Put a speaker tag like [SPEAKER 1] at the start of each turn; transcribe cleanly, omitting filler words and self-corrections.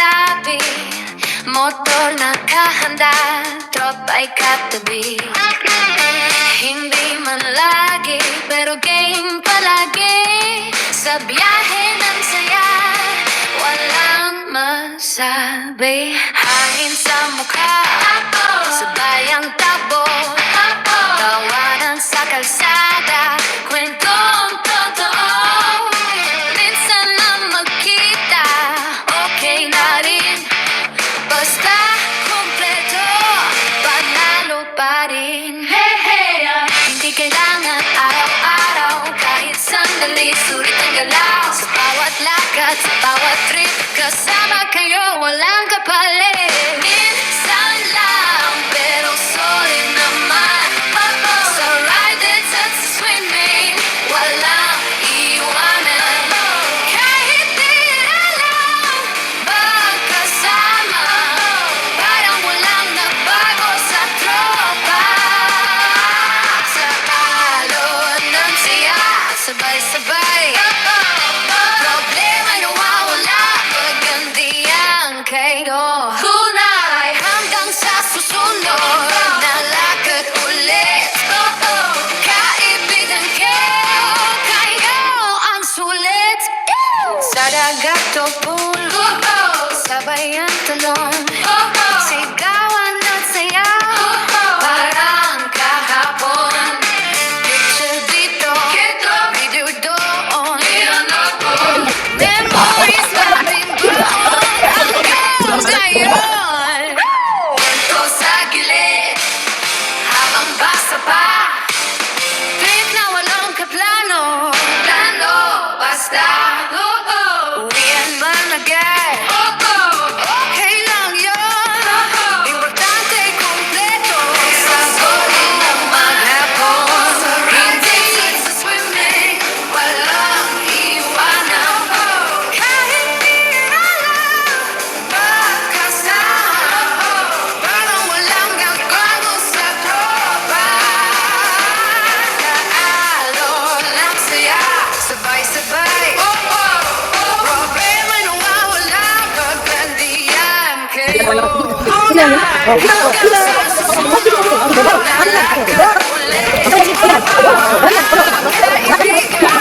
[SPEAKER 1] labi, motor nakahanda, tropa'y katabi. Hindi man lagi, pero game palagi. Sa biyahe ng saya, walang masabi. Hangin sa mukha, sabayang tabo, tawanan sa kalsada, kwentong totoo. Minsan lang magkita, okay na rin, basta kumpleto, panalo pa rin. Hey, hey, hindi kailangan araw-araw, kahit sandali, sulit ang galaw. Sa bawat lakad, sa bawat trip, kasama kayo, walang kapalit. Minsan lang, pero solid naman. Sa ride it's at sa swimming, walang iwanan. Kahit di alam, magkasama, parang walang nabago sa tropa. Sa alon ng siya, sabay-sabay, problema'y nawawala, pagandihan kayo. Tunay hanggang sa susunod na lakad ulit. Kaibigan kayo ang sulit. Sa dagat o pulo, sabay ang talon, sigawan at sayaw, parang kahapon. Picture dito, video doon, memories natin buon hanggang ngayon. Kwento sa gilid, habang basa pa, trip na walang kaplano, plano basta. Uwian man agad, okay lang yun, importante kumpleto. Sa solid ng maghapon, hindi sa swimming, walang iwanan. Kahit di alam, magkasama, parang walang nagbago sa tropa. Naalon lang saya, sabay-sabay, problema'y nawawala, pagkandiyan kayo. Hanggang sa susunod na lakad ulit. Kaibigan